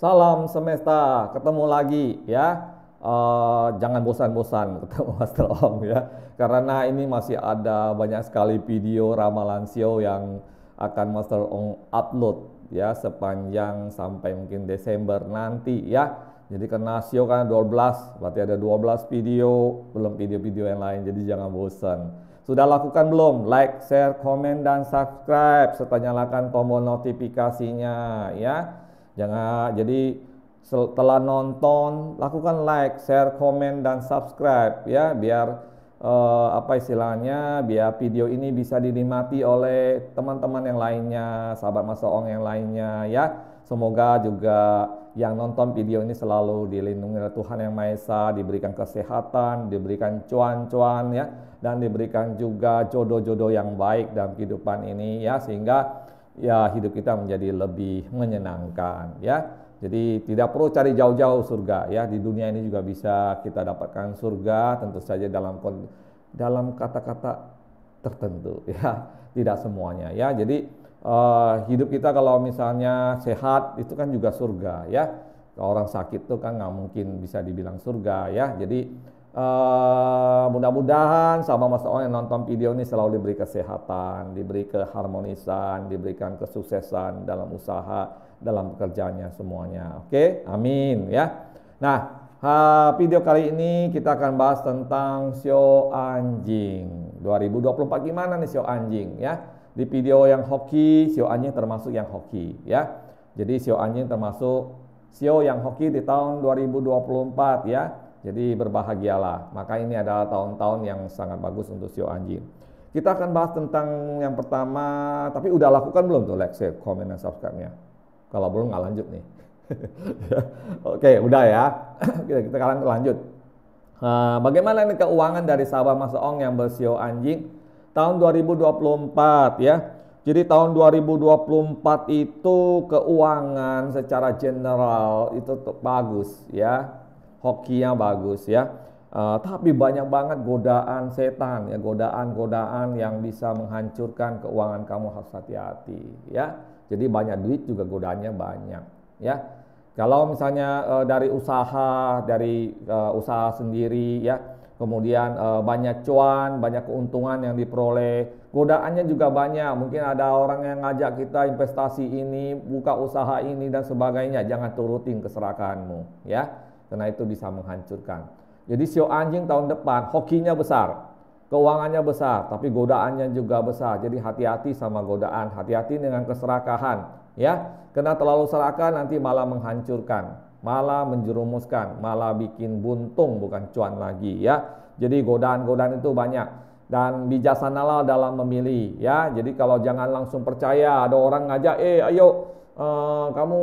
Salam semesta, ketemu lagi ya. Jangan bosan-bosan ketemu Master Ong ya. Karena ini masih ada banyak sekali video ramalan sio yang akan Master Ong upload ya sepanjang sampai mungkin Desember nanti ya. Jadi karena sio kan 12, berarti ada 12 video, belum video-video yang lain. Jadi jangan bosan. Sudah lakukan belum? Like, share, komen, dan subscribe serta nyalakan tombol notifikasinya ya. Jangan, jadi setelah nonton lakukan like, share, komen, dan subscribe ya, biar apa istilahnya, biar video ini bisa dinikmati oleh teman-teman yang lainnya, sahabat Master Ong yang lainnya ya. Semoga juga yang nonton video ini selalu dilindungi oleh Tuhan Yang Maha Esa, diberikan kesehatan, diberikan cuan-cuan ya, dan diberikan juga jodoh-jodoh yang baik dalam kehidupan ini ya, sehingga ya hidup kita menjadi lebih menyenangkan ya. Jadi tidak perlu cari jauh-jauh surga ya, di dunia ini juga bisa kita dapatkan surga, tentu saja dalam kata-kata tertentu ya, tidak semuanya ya. Jadi hidup kita kalau misalnya sehat itu kan juga surga ya. Kalau orang sakit itu kan nggak mungkin bisa dibilang surga ya. Jadi mudah-mudahan sama Mas Ong yang nonton video ini selalu diberi kesehatan, diberi keharmonisan, diberikan kesuksesan dalam usaha, dalam pekerjaannya semuanya. Oke, amin ya. Nah, video kali ini kita akan bahas tentang sio anjing 2024. Gimana nih sio anjing ya? Di video yang hoki, sio anjing termasuk yang hoki ya. Jadi sio anjing termasuk sio yang hoki di tahun 2024 ya. Jadi berbahagialah, maka ini adalah tahun-tahun yang sangat bagus untuk sio anjing. Kita akan bahas tentang yang pertama, tapi udah lakukan belum tuh like, share, komen, dan subscribe-nya? Kalau belum nggak lanjut nih. Oke, udah ya. Kita akan lanjut. Bagaimana nih keuangan dari sahabat Master Ong yang bersio anjing tahun 2024 ya? Jadi tahun 2024 itu keuangan secara general itu bagus ya. Hokinya bagus ya, tapi banyak banget godaan setan ya, godaan-godaan yang bisa menghancurkan keuangan kamu, harus hati-hati ya. Jadi banyak duit juga godaannya banyak ya. Kalau misalnya dari usaha sendiri ya, kemudian banyak cuan, banyak keuntungan yang diperoleh, godaannya juga banyak. Mungkin ada orang yang ngajak kita investasi ini, buka usaha ini dan sebagainya. Jangan turutin keserakahanmu ya, karena itu bisa menghancurkan. Jadi sio anjing tahun depan hokinya besar, keuangannya besar, tapi godaannya juga besar. Jadi hati-hati sama godaan, hati-hati dengan keserakahan ya. Karena terlalu serakah nanti malah menghancurkan, malah menjerumuskan, malah bikin buntung bukan cuan lagi ya. Jadi godaan-godaan itu banyak, dan bijaksanalah dalam memilih ya. Jadi kalau jangan langsung percaya ada orang ngajak, ayo kamu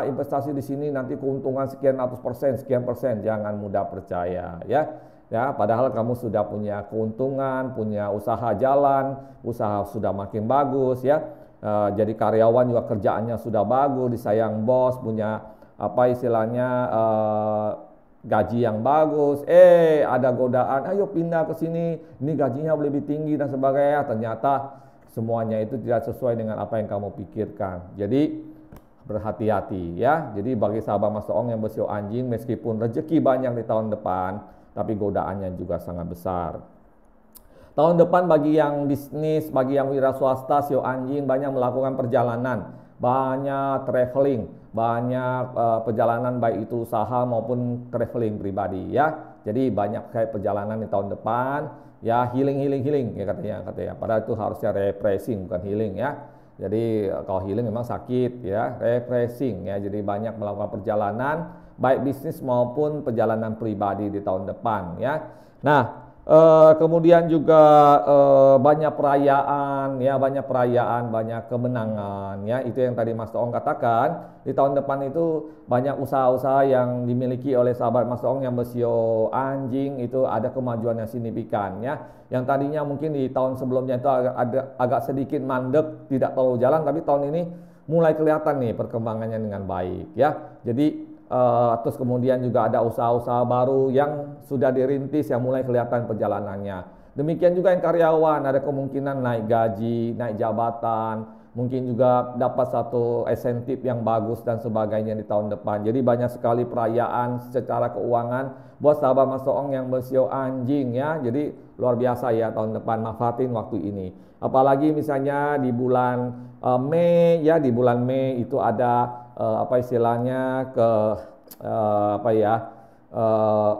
investasi di sini nanti keuntungan sekian ratus persen, sekian persen, jangan mudah percaya ya. Ya, padahal kamu sudah punya keuntungan, punya usaha jalan, usaha sudah makin bagus ya. Jadi karyawan juga kerjaannya sudah bagus, disayang bos, punya gaji yang bagus. Ada godaan, ayo pindah ke sini, ini gajinya lebih tinggi dan sebagainya. Ternyata semuanya itu tidak sesuai dengan apa yang kamu pikirkan. Jadi berhati-hati ya. Jadi bagi sahabat Master Ong yang bersio anjing, meskipun rezeki banyak di tahun depan, tapi godaannya juga sangat besar. Tahun depan bagi yang bisnis, bagi yang wira swasta, sio anjing banyak melakukan perjalanan, banyak traveling, banyak perjalanan baik itu usaha maupun traveling pribadi ya. Jadi banyak kayak perjalanan di tahun depan. Ya, healing ya katanya. Padahal itu harusnya refreshing bukan healing ya. Jadi kalau healing memang sakit ya, refreshing ya. Jadi banyak melakukan perjalanan baik bisnis maupun perjalanan pribadi di tahun depan ya. Nah, kemudian juga banyak perayaan ya, banyak kemenangan ya. Itu yang tadi Mas Ong katakan, di tahun depan itu banyak usaha-usaha yang dimiliki oleh sahabat Mas Ong yang bersio anjing itu ada kemajuan yang signifikan ya. Yang tadinya mungkin di tahun sebelumnya itu agak sedikit mandek, tidak terlalu jalan, tapi tahun ini mulai kelihatan nih perkembangannya dengan baik ya. Jadi terus kemudian juga ada usaha-usaha baru yang sudah dirintis yang mulai kelihatan perjalanannya. Demikian juga yang karyawan, ada kemungkinan naik gaji, naik jabatan, mungkin juga dapat satu insentif yang bagus dan sebagainya di tahun depan. Jadi banyak sekali perayaan secara keuangan buat sahabat Mas Ong yang bersio anjing ya. Jadi luar biasa ya tahun depan, manfaatin waktu ini. Apalagi misalnya di bulan Mei ya, di bulan Mei itu ada apa istilahnya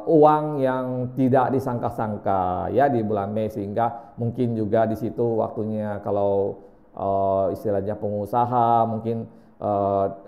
uang yang tidak disangka-sangka ya di bulan Mei, sehingga mungkin juga di situ waktunya kalau istilahnya pengusaha mungkin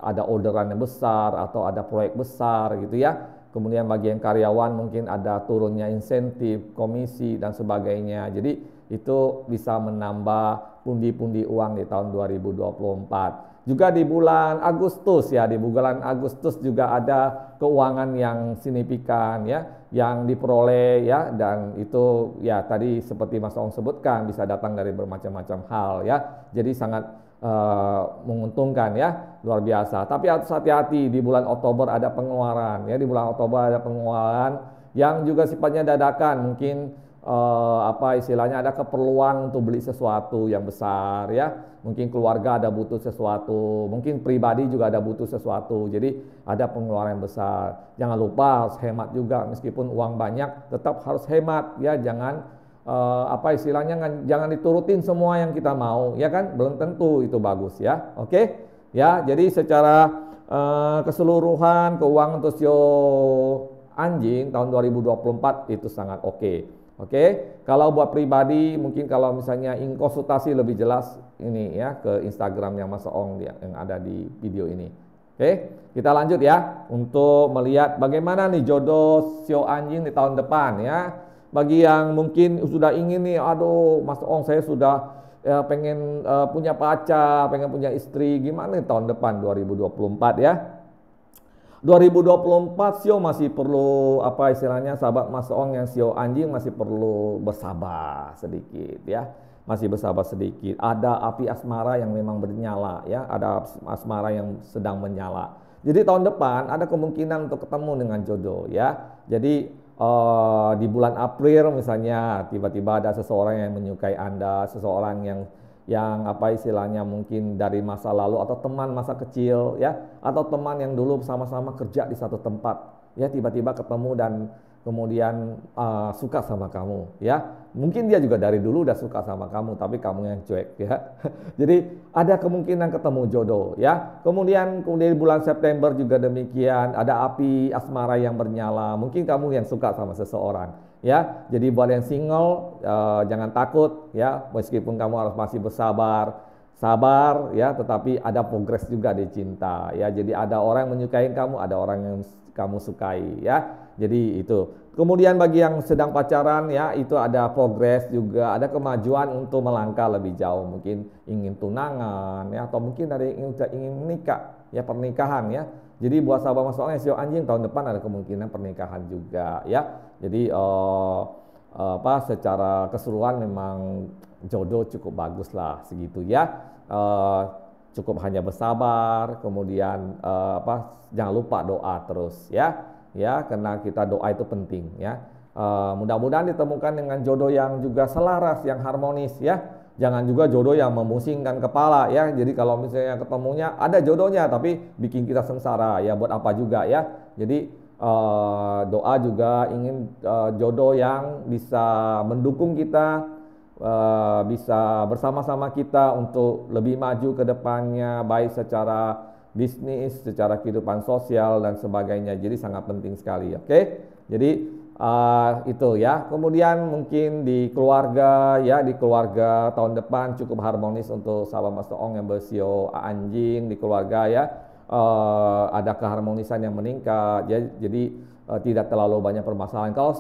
ada orderan yang besar atau ada proyek besar gitu ya. Kemudian bagi yang karyawan mungkin ada turunnya insentif, komisi dan sebagainya. Jadi itu bisa menambah pundi-pundi uang di tahun 2024. Juga di bulan Agustus ya, di bulan Agustus juga ada keuangan yang signifikan ya, yang diperoleh ya, dan itu ya tadi seperti Mas Ong sebutkan bisa datang dari bermacam-macam hal ya. Jadi sangat menguntungkan ya, luar biasa. Tapi harus hati-hati, di bulan Oktober ada pengeluaran ya, di bulan Oktober ada pengeluaran yang juga sifatnya dadakan, mungkin apa istilahnya ada keperluan untuk beli sesuatu yang besar ya, mungkin keluarga ada butuh sesuatu, mungkin pribadi juga ada butuh sesuatu, jadi ada pengeluaran yang besar. Jangan lupa harus hemat juga, meskipun uang banyak tetap harus hemat ya, jangan apa istilahnya jangan diturutin semua yang kita mau ya kan, belum tentu itu bagus ya. Oke ya, jadi secara keseluruhan keuangan untuk sio anjing tahun 2024 itu sangat oke. Oke, kalau buat pribadi mungkin kalau misalnya ingin konsultasi lebih jelas ini ya ke Instagramnya Mas Ong yang ada di video ini. Oke, kita lanjut ya untuk melihat bagaimana nih jodoh sio anjing di tahun depan ya. Bagi yang mungkin sudah ingin nih, aduh Mas Ong saya sudah pengen punya pacar, pengen punya istri, gimana nih tahun depan 2024 ya. 2024 sio masih perlu apa istilahnya, sahabat Mas Ong yang sio anjing masih perlu bersabar sedikit ya. Masih bersabar sedikit. Ada api asmara yang memang bernyala ya, ada asmara yang sedang menyala. Jadi tahun depan ada kemungkinan untuk ketemu dengan jodoh ya. Jadi di bulan April misalnya tiba-tiba ada seseorang yang menyukai Anda, seseorang yang apa istilahnya mungkin dari masa lalu atau teman masa kecil ya, atau teman yang dulu sama-sama kerja di satu tempat ya, tiba-tiba ketemu dan kemudian suka sama kamu ya. Mungkin dia juga dari dulu udah suka sama kamu tapi kamu yang cuek ya. Jadi ada kemungkinan ketemu jodoh ya. Kemudian di bulan September juga demikian, ada api asmara yang bernyala. Mungkin kamu yang suka sama seseorang ya. Jadi buat yang single jangan takut ya, meskipun kamu harus masih sabar ya, tetapi ada progres juga di cinta ya. Jadi ada orang yang menyukai kamu, ada orang yang kamu sukai ya. Jadi itu. Kemudian bagi yang sedang pacaran ya, itu ada progres juga, ada kemajuan untuk melangkah lebih jauh, mungkin ingin tunangan ya, atau mungkin ada yang ingin menikah ya, pernikahan ya. Jadi buat sahabat Mas Ong sio anjing tahun depan ada kemungkinan pernikahan juga ya. Jadi secara keseluruhan memang jodoh cukup bagus lah segitu ya. Cukup hanya bersabar, kemudian jangan lupa doa terus ya. Ya, karena kita doa itu penting ya. Mudah-mudahan ditemukan dengan jodoh yang juga selaras, yang harmonis ya. Jangan juga jodoh yang memusingkan kepala ya. Jadi kalau misalnya ketemunya ada jodohnya tapi bikin kita sengsara ya, buat apa juga ya. Jadi doa juga ingin jodoh yang bisa mendukung kita, bisa bersama-sama kita untuk lebih maju ke depannya, baik secara bisnis, secara kehidupan sosial dan sebagainya. Jadi sangat penting sekali. Oke. Jadi itu ya. Kemudian mungkin di keluarga ya, di keluarga tahun depan cukup harmonis untuk sahabat Mas Ong yang bersio anjing di keluarga ya. Ada keharmonisan yang meningkat ya. Jadi tidak terlalu banyak permasalahan. Kalau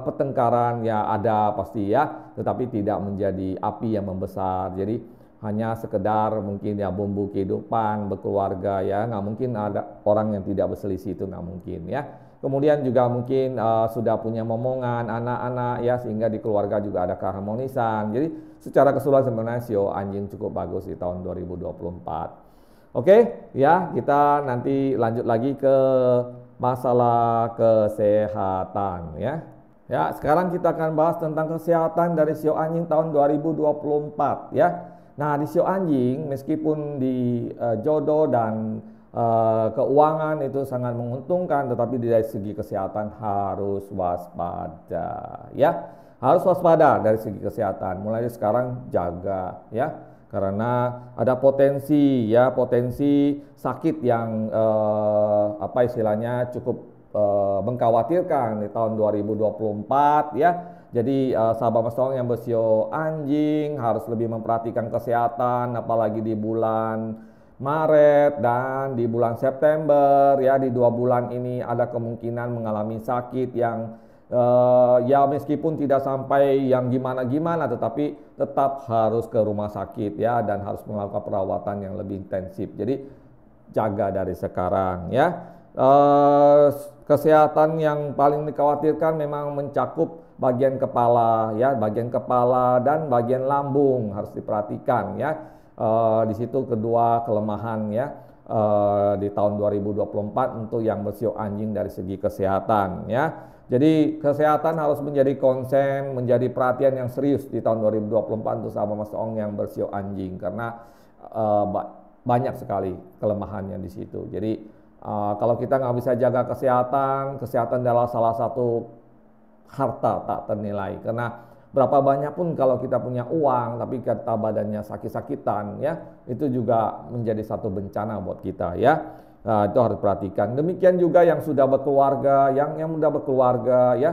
pertengkaran ya ada pasti ya, tetapi tidak menjadi api yang membesar. Jadi hanya sekedar mungkin ya bumbu kehidupan berkeluarga ya, nggak mungkin ada orang yang tidak berselisih, itu nggak mungkin ya. Kemudian juga mungkin sudah punya momongan anak-anak ya, sehingga di keluarga juga ada keharmonisan. Jadi secara keseluruhan sebenarnya sio anjing cukup bagus di tahun 2024. Oke ya, kita nanti lanjut lagi ke masalah kesehatan ya. Ya, sekarang kita akan bahas tentang kesehatan dari sio anjing tahun 2024 ya. Nah, di sio anjing meskipun di jodoh dan keuangan itu sangat menguntungkan, tetapi dari segi kesehatan harus waspada ya. Harus waspada dari segi kesehatan. Mulai dari sekarang jaga ya. Karena ada potensi ya, potensi sakit yang apa istilahnya cukup mengkhawatirkan di tahun 2024 ya. Jadi sahabat Mas Ong yang bersio anjing harus lebih memperhatikan kesehatan, apalagi di bulan Maret dan di bulan September ya. Di 2 bulan ini ada kemungkinan mengalami sakit yang ya meskipun tidak sampai yang gimana-gimana, tetapi tetap harus ke rumah sakit ya, dan harus melakukan perawatan yang lebih intensif. Jadi jaga dari sekarang ya. Kesehatan yang paling dikhawatirkan memang mencakup bagian kepala ya, bagian kepala dan bagian lambung harus diperhatikan ya. Di situ kedua kelemahan ya di tahun 2024 untuk yang bersio anjing dari segi kesehatan ya. Jadi kesehatan harus menjadi konsen, menjadi perhatian yang serius di tahun 2024 untuk sahabat Mas Ong yang bersio anjing, karena banyak sekali kelemahannya di situ. Jadi kalau kita nggak bisa jaga kesehatan, kesehatan adalah salah satu harta tak ternilai. Karena berapa banyak pun kalau kita punya uang, tapi kita badannya sakit-sakitan, ya itu juga menjadi satu bencana buat kita, ya. Nah, itu harus perhatikan. Demikian juga yang sudah berkeluarga, yang sudah berkeluarga, ya,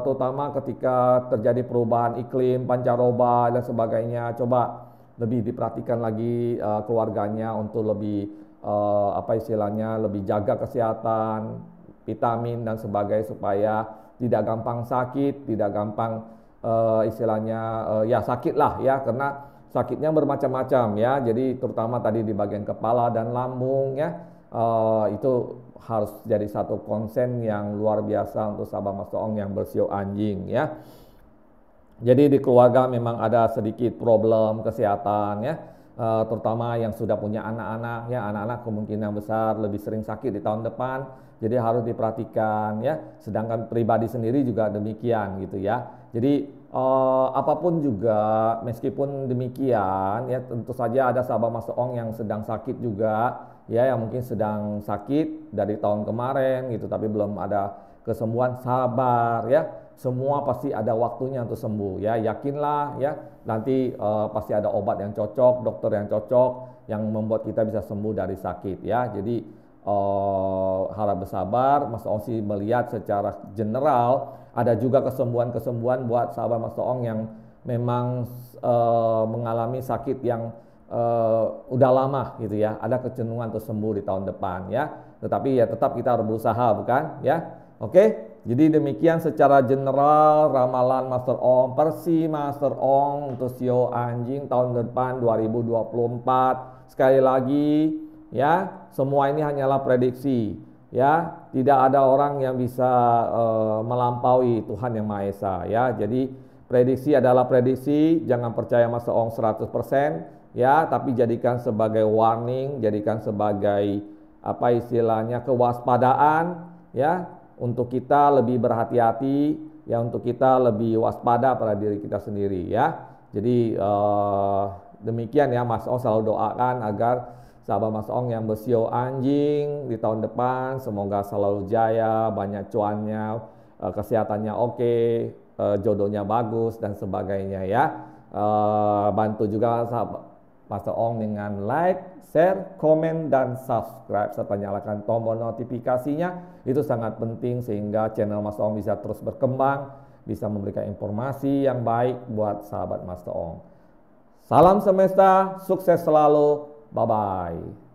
terutama ketika terjadi perubahan iklim, pancaroba dan sebagainya, coba lebih diperhatikan lagi keluarganya untuk lebih apa istilahnya, lebih jaga kesehatan, vitamin dan sebagainya, supaya tidak gampang sakit, tidak gampang istilahnya ya sakit lah ya, karena sakitnya bermacam-macam ya. Jadi terutama tadi di bagian kepala dan lambung ya, itu harus jadi satu konsen yang luar biasa untuk sahabat Mas Ong yang bersio anjing ya. Jadi di keluarga memang ada sedikit problem kesehatan ya, terutama yang sudah punya anak-anak ya. Anak-anak kemungkinan besar lebih sering sakit di tahun depan, jadi harus diperhatikan ya. Sedangkan pribadi sendiri juga demikian gitu ya. Jadi apapun juga, meskipun demikian ya, tentu saja ada sahabat Mas Ong yang sedang sakit juga ya, yang mungkin sedang sakit dari tahun kemarin gitu, tapi belum ada kesembuhan. Sabar ya, semua pasti ada waktunya untuk sembuh ya. Yakinlah ya, nanti pasti ada obat yang cocok, dokter yang cocok, yang membuat kita bisa sembuh dari sakit ya. Jadi harap bersabar. Mas Ong sih melihat secara general ada juga kesembuhan-kesembuhan buat sahabat Mas Ong yang memang mengalami sakit yang udah lama gitu ya. Ada kecenderungan untuk sembuh di tahun depan ya. Tetapi ya tetap kita harus berusaha, bukan ya. Oke. Jadi demikian secara general ramalan Master Ong, Persi Master Ong untuk sio anjing tahun depan 2024. Sekali lagi ya, semua ini hanyalah prediksi ya. Tidak ada orang yang bisa melampaui Tuhan Yang Maha Esa ya. Jadi prediksi adalah prediksi, jangan percaya Master Ong 100% ya, tapi jadikan sebagai warning, jadikan sebagai apa istilahnya kewaspadaan ya, untuk kita lebih berhati-hati ya, untuk kita lebih waspada pada diri kita sendiri ya. Jadi demikian ya, Mas Ong selalu doakan agar sahabat Mas Ong yang bersio anjing di tahun depan semoga selalu jaya, banyak cuannya, kesehatannya oke, jodohnya bagus dan sebagainya ya. Bantu juga sahabat Master Ong dengan like, share, komen, dan subscribe, serta nyalakan tombol notifikasinya. Itu sangat penting sehingga channel Master Ong bisa terus berkembang, bisa memberikan informasi yang baik buat sahabat Master Ong. Salam semesta, sukses selalu, bye-bye.